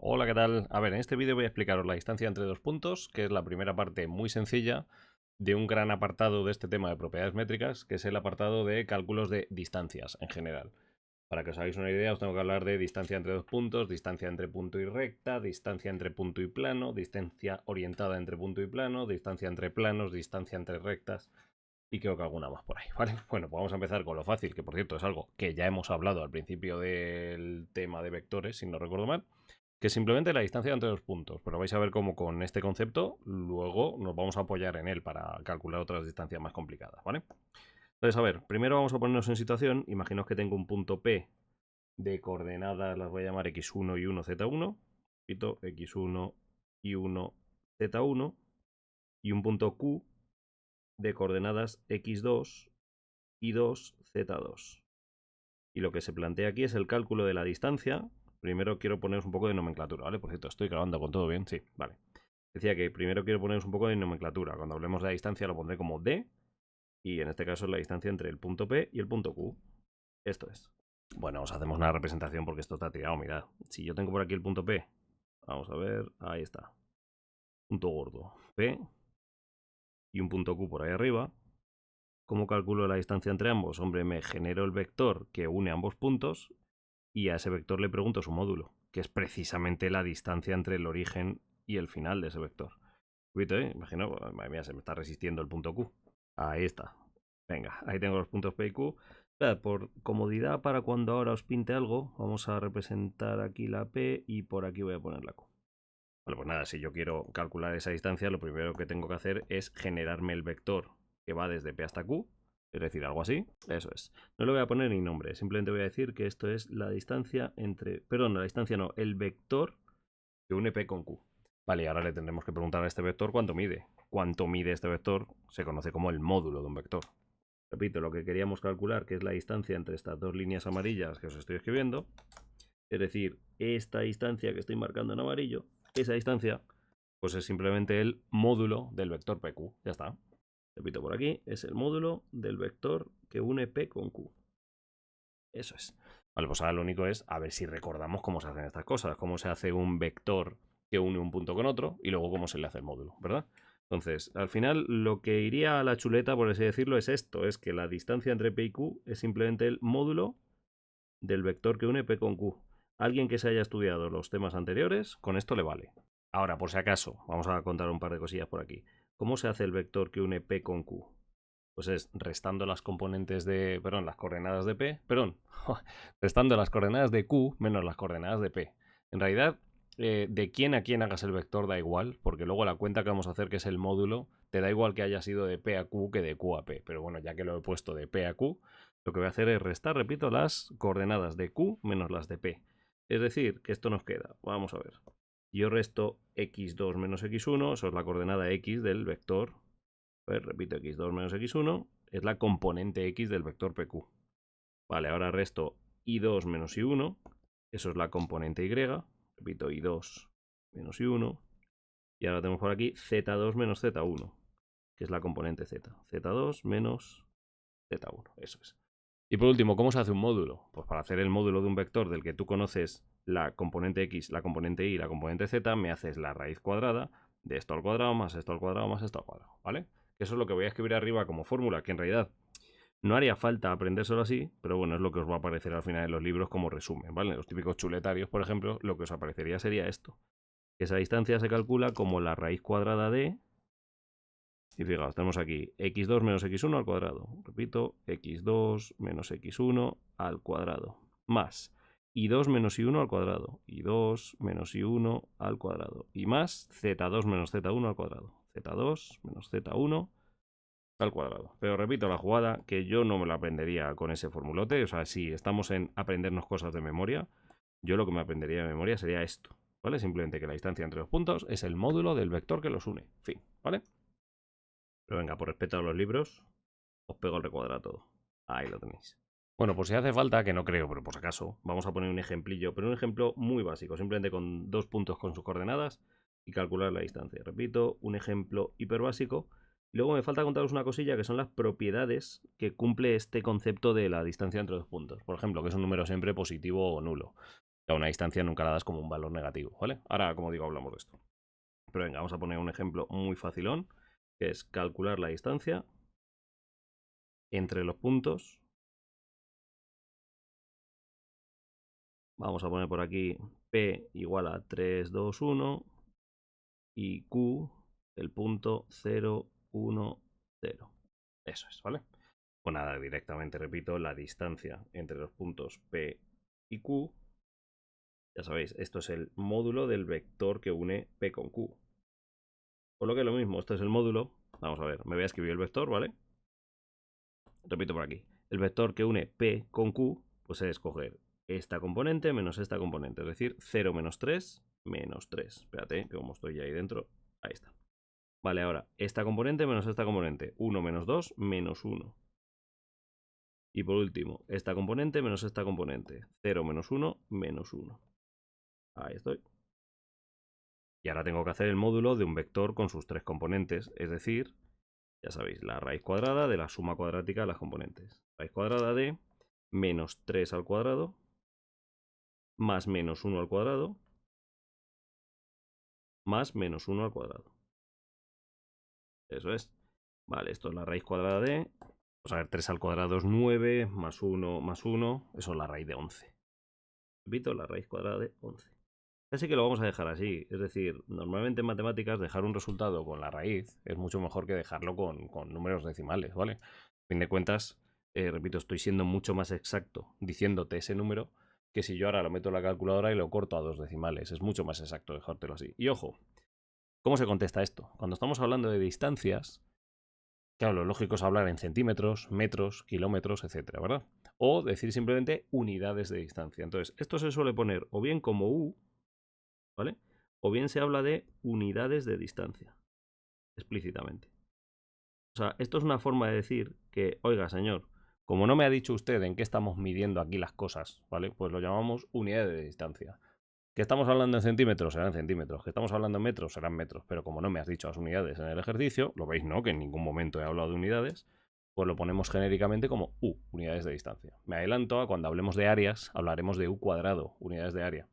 Hola, ¿qué tal? A ver, en este vídeo voy a explicaros la distancia entre dos puntos, que es la primera parte muy sencilla de un gran apartado de este tema de propiedades métricas, que es el apartado de cálculos de distancias en general. Para que os hagáis una idea, os tengo que hablar de distancia entre dos puntos, distancia entre punto y recta, distancia entre punto y plano, distancia orientada entre punto y plano, distancia entre planos, distancia entre rectas y creo que alguna más por ahí, ¿vale? Bueno, pues vamos a empezar con lo fácil, que por cierto es algo que ya hemos hablado al principio del tema de vectores, si no recuerdo mal, que es simplemente la distancia entre dos puntos, pero vais a ver cómo con este concepto luego nos vamos a apoyar en él para calcular otras distancias más complicadas, ¿vale? Entonces, a ver, primero vamos a ponernos en situación, imaginaos que tengo un punto P de coordenadas, las voy a llamar x1 y 1, z1, repito, x1 y 1, z1, y un punto Q de coordenadas x2 y 2, z2. Y lo que se plantea aquí es el cálculo de la distancia. Primero quiero poneros un poco de nomenclatura, ¿vale? Por cierto, estoy grabando con todo bien, sí, vale. Decía que primero quiero poneros un poco de nomenclatura. Cuando hablemos de la distancia lo pondré como D, y en este caso es la distancia entre el punto P y el punto Q. Esto es. Bueno, os hacemos una representación porque esto está tirado, mirad. Si yo tengo por aquí el punto P, vamos a ver, ahí está. Punto gordo, P, y un punto Q por ahí arriba. ¿Cómo calculo la distancia entre ambos? Hombre, me genero el vector que une ambos puntos y a ese vector le pregunto su módulo, que es precisamente la distancia entre el origen y el final de ese vector. Imagino, madre mía, se me está resistiendo el punto Q. Ahí está. Venga, ahí tengo los puntos P y Q. Por comodidad para cuando ahora os pinte algo, vamos a representar aquí la P y por aquí voy a poner la Q. Vale, pues nada, si yo quiero calcular esa distancia, lo primero que tengo que hacer es generarme el vector que va desde P hasta Q, es decir, algo así, eso es. No le voy a poner ni nombre, simplemente voy a decir que esto es la distancia entre, perdón, la distancia no, el vector que une P con Q. Vale, y ahora le tendremos que preguntar a este vector cuánto mide. Cuánto mide este vector se conoce como el módulo de un vector. Repito, lo que queríamos calcular, que es la distancia entre estas dos líneas amarillas que os estoy escribiendo, es decir, esta distancia que estoy marcando en amarillo, esa distancia, pues es simplemente el módulo del vector PQ. Ya está. Repito por aquí, es el módulo del vector que une P con Q. Eso es. Vale, pues ahora lo único es a ver si recordamos cómo se hacen estas cosas, cómo se hace un vector que une un punto con otro y luego cómo se le hace el módulo, ¿verdad? Entonces, al final, lo que iría a la chuleta, por así decirlo, es esto, es que la distancia entre P y Q es simplemente el módulo del vector que une P con Q. Alguien que se haya estudiado los temas anteriores, con esto le vale. Ahora, por si acaso, vamos a contar un par de cosillas por aquí. ¿Cómo se hace el vector que une P con Q? Pues es restando las componentes de, perdón, las coordenadas de P, perdón, restando las coordenadas de Q menos las coordenadas de P. En realidad, de quién a quién hagas el vector da igual, porque luego la cuenta que vamos a hacer, que es el módulo, te da igual que haya sido de P a Q que de Q a P. Pero bueno, ya que lo he puesto de P a Q, lo que voy a hacer es restar, repito, las coordenadas de Q menos las de P. Es decir, que esto nos queda, vamos a ver. Yo resto x2 menos x1, eso es la coordenada x del vector. Pues repito, x2 menos x1 es la componente x del vector pq. Vale, ahora resto y2 menos y1, eso es la componente y. Repito, y2 menos y1. Y ahora tenemos por aquí z2 menos z1, que es la componente z. z2 menos z1, eso es. Y por último, ¿cómo se hace un módulo? Pues para hacer el módulo de un vector del que tú conoces la componente x, la componente y la componente z, me haces la raíz cuadrada de esto al cuadrado más esto al cuadrado más esto al cuadrado, ¿vale? Eso es lo que voy a escribir arriba como fórmula, que en realidad no haría falta aprendérselo así, pero bueno, es lo que os va a aparecer al final de los libros como resumen, ¿vale? Los típicos chuletarios, por ejemplo, lo que os aparecería sería esto. Esa distancia se calcula como la raíz cuadrada de... Y fijaos, tenemos aquí x2 menos x1 al cuadrado. Repito, x2 menos x1 al cuadrado. Más y2 menos y1 al cuadrado. y2 menos y1 al cuadrado. Y más z2 menos z1 al cuadrado. z2 menos z1 al cuadrado. Pero repito, la jugada que yo no me la aprendería con ese formulote. O sea, si estamos en aprendernos cosas de memoria, yo lo que me aprendería de memoria sería esto, ¿vale? Simplemente que la distancia entre los puntos es el módulo del vector que los une. Fin, ¿vale? Pero venga, por respeto a los libros, os pego el recuadro a todo. Ahí lo tenéis. Bueno, pues si hace falta, que no creo, pero por si acaso, vamos a poner un ejemplillo, pero un ejemplo muy básico, simplemente con dos puntos con sus coordenadas y calcular la distancia. Repito, un ejemplo hiper básico. Luego me falta contaros una cosilla que son las propiedades que cumple este concepto de la distancia entre dos puntos. Por ejemplo, que es un número siempre positivo o nulo. A una distancia nunca la das como un valor negativo, ¿vale? Ahora, como digo, hablamos de esto. Pero venga, vamos a poner un ejemplo muy facilón, que es calcular la distancia entre los puntos. Vamos a poner por aquí P igual a 3, 2, 1 y Q el punto 0, 1, 0. Eso es, ¿vale? Pues nada, directamente repito la distancia entre los puntos P y Q. Ya sabéis, esto es el módulo del vector que une P con Q. Por lo que es lo mismo, esto es el módulo. Vamos a ver, me voy a escribir el vector, ¿vale? Repito por aquí. El vector que une P con Q, pues es escoger esta componente menos esta componente. Es decir, 0 menos 3 menos 3. Espérate, que como estoy ahí dentro, ahí está. Vale, ahora, esta componente menos esta componente. 1 menos 2 menos 1. Y por último, esta componente menos esta componente. 0 menos 1 menos 1. Ahí estoy. Y ahora tengo que hacer el módulo de un vector con sus tres componentes, es decir, ya sabéis, la raíz cuadrada de la suma cuadrática de las componentes. Raíz cuadrada de menos 3 al cuadrado más menos 1 al cuadrado más menos 1 al cuadrado. Eso es. Vale, esto es la raíz cuadrada de... Vamos a ver, 3 al cuadrado es 9, más 1 más 1, eso es la raíz de 11. Repito, la raíz cuadrada de 11. Así que lo vamos a dejar así. Es decir, normalmente en matemáticas dejar un resultado con la raíz es mucho mejor que dejarlo con números decimales, ¿vale? A fin de cuentas, repito, estoy siendo mucho más exacto diciéndote ese número que si yo ahora lo meto en la calculadora y lo corto a 2 decimales. Es mucho más exacto dejártelo así. Y ojo, ¿cómo se contesta esto? Cuando estamos hablando de distancias, claro, lo lógico es hablar en centímetros, metros, kilómetros, etcétera, ¿verdad? O decir simplemente unidades de distancia. Entonces, esto se suele poner o bien como U, ¿vale? O bien se habla de unidades de distancia, explícitamente. O sea, esto es una forma de decir que, oiga, señor, como no me ha dicho usted en qué estamos midiendo aquí las cosas, ¿vale? Pues lo llamamos unidades de distancia. Que estamos hablando en centímetros, serán centímetros. Que estamos hablando en metros, serán metros. Pero como no me has dicho las unidades en el ejercicio, lo veis, ¿no? Que en ningún momento he hablado de unidades, pues lo ponemos genéricamente como U, unidades de distancia. Me adelanto a cuando hablemos de áreas, hablaremos de U cuadrado, unidades de área.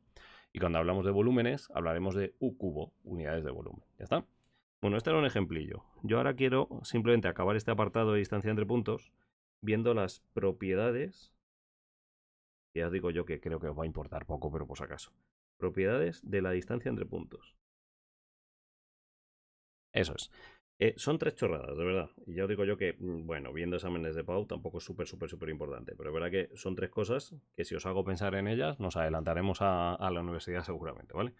Y cuando hablamos de volúmenes, hablaremos de U cubo, unidades de volumen. ¿Ya está? Bueno, este era un ejemplillo. Yo ahora quiero simplemente acabar este apartado de distancia entre puntos viendo las propiedades. Ya os digo yo que creo que os va a importar poco, pero por si acaso. Propiedades de la distancia entre puntos. Eso es. Son tres chorradas, de verdad. Y ya os digo yo que, bueno, viendo exámenes de Pau tampoco es súper importante. Pero es verdad que son tres cosas que si os hago pensar en ellas, nos adelantaremos a la universidad seguramente, ¿vale?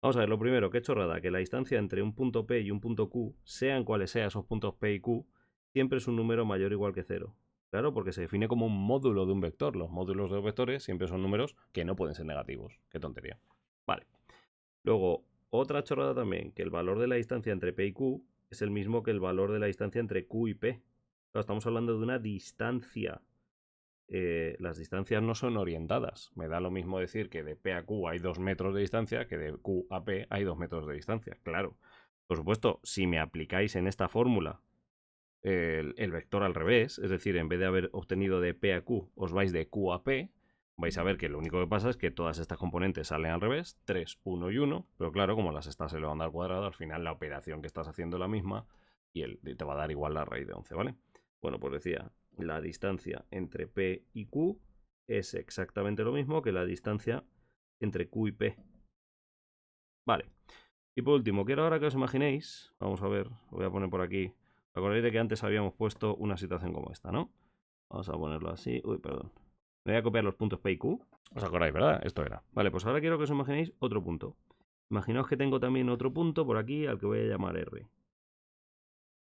Vamos a ver, lo primero, qué chorrada, que la distancia entre un punto P y un punto Q, sean cuales sean esos puntos P y Q, siempre es un número mayor o igual que 0. Claro, porque se define como un módulo de un vector. Los módulos de los vectores siempre son números que no pueden ser negativos. Qué tontería. Vale. Luego, otra chorrada también, que el valor de la distancia entre P y Q es el mismo que el valor de la distancia entre Q y P. Claro, estamos hablando de una distancia. Las distancias no son orientadas. Me da lo mismo decir que de P a Q hay 2 metros de distancia que de Q a P hay 2 metros de distancia. Claro. Por supuesto, si me aplicáis en esta fórmula el vector al revés, es decir, en vez de haber obtenido de P a Q, os vais de Q a P, vais a ver que lo único que pasa es que todas estas componentes salen al revés, 3, 1 y 1, pero claro, como las estás elevando al cuadrado, al final la operación que estás haciendo es la misma y te va a dar igual la raíz de 11, ¿vale? Bueno, pues decía, la distancia entre P y Q es exactamente lo mismo que la distancia entre Q y P. Vale. Y por último, quiero ahora que os imaginéis, vamos a ver, lo voy a poner por aquí. Acordáis de que antes habíamos puesto una situación como esta, ¿no? Vamos a ponerlo así. Uy, perdón. Me voy a copiar los puntos P y Q. ¿Os acordáis, verdad? Esto era. Vale, pues ahora quiero que os imaginéis otro punto. Imaginaos que tengo también otro punto por aquí al que voy a llamar R.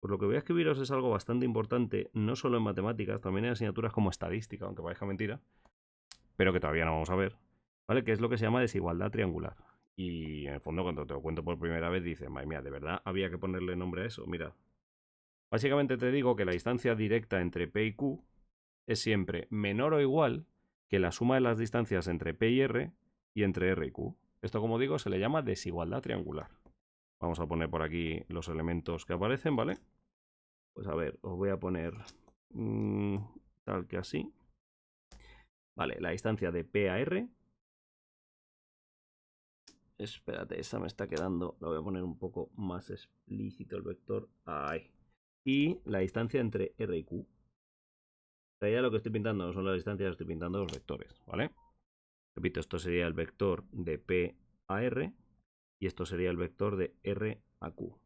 Pues lo que voy a escribiros es algo bastante importante, no solo en matemáticas, también en asignaturas como estadística, aunque parezca mentira, pero que todavía no vamos a ver, ¿vale? Que es lo que se llama desigualdad triangular. Y en el fondo, cuando te lo cuento por primera vez, dices, madre mía, ¿de verdad había que ponerle nombre a eso? Mira, básicamente te digo que la distancia directa entre P y Q es siempre menor o igual que la suma de las distancias entre P y R y entre R y Q. Esto, como digo, se le llama desigualdad triangular. Vamos a poner por aquí los elementos que aparecen, ¿vale? Pues a ver, os voy a poner tal que así. Vale, la distancia de P a R espérate, esa me está quedando. Lo voy a poner un poco más explícito el vector. Ahí. Y la distancia entre R y Q. En realidad lo que estoy pintando no son las distancias, estoy pintando los vectores, ¿vale? Repito, esto sería el vector de P a R y esto sería el vector de R a Q.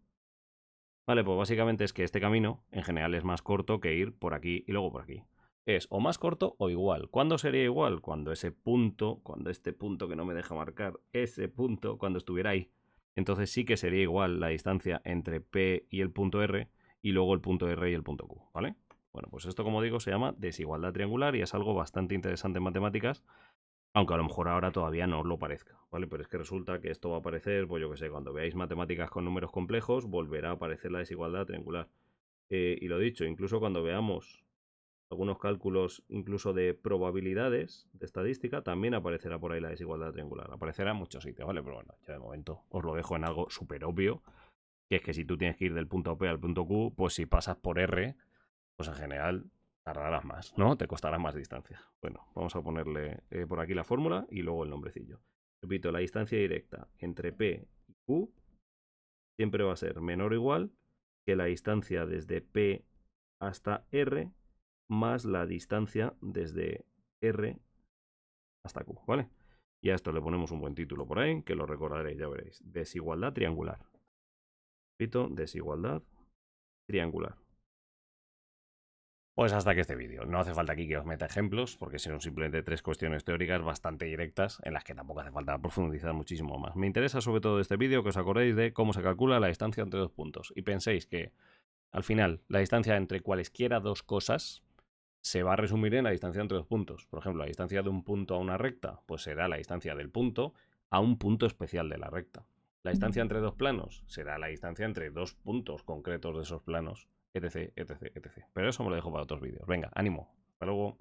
Vale, pues básicamente es que este camino en general es más corto que ir por aquí y luego por aquí. Es o más corto o igual. ¿Cuándo sería igual? Cuando ese punto, cuando este punto que no me deja marcar, ese punto, cuando estuviera ahí. Entonces sí que sería igual la distancia entre P y el punto R y luego el punto R y el punto Q, ¿vale? Bueno, pues esto, como digo, se llama desigualdad triangular y es algo bastante interesante en matemáticas, aunque a lo mejor ahora todavía no os lo parezca, ¿vale? Pero es que resulta que esto va a aparecer, pues yo que sé, cuando veáis matemáticas con números complejos, volverá a aparecer la desigualdad triangular. Y lo dicho, incluso cuando veamos algunos cálculos incluso de probabilidades de estadística, también aparecerá por ahí la desigualdad triangular. Aparecerá en muchos sitios, ¿vale? Pero bueno, ya de momento os lo dejo en algo súper obvio, que es que si tú tienes que ir del punto P al punto Q, pues si pasas por R, pues en general tardarás más, ¿no? Te costará más distancia. Bueno, vamos a ponerle por aquí la fórmula y luego el nombrecillo. Repito, la distancia directa entre P y Q siempre va a ser menor o igual que la distancia desde P hasta R más la distancia desde R hasta Q, ¿vale? Y a esto le ponemos un buen título por ahí, que lo recordaréis, ya veréis. Desigualdad triangular. Repito, desigualdad triangular. Pues hasta aquí este vídeo. No hace falta aquí que os meta ejemplos, porque son simplemente 3 cuestiones teóricas bastante directas, en las que tampoco hace falta profundizar muchísimo más. Me interesa sobre todo este vídeo que os acordéis de cómo se calcula la distancia entre dos puntos. Y penséis que, al final, la distancia entre cualesquiera dos cosas se va a resumir en la distancia entre dos puntos. Por ejemplo, la distancia de un punto a una recta, pues será la distancia del punto a un punto especial de la recta. La distancia entre dos planos será la distancia entre dos puntos concretos de esos planos, etc, etc, etc. Pero eso me lo dejo para otros vídeos. Venga, ánimo. Hasta luego.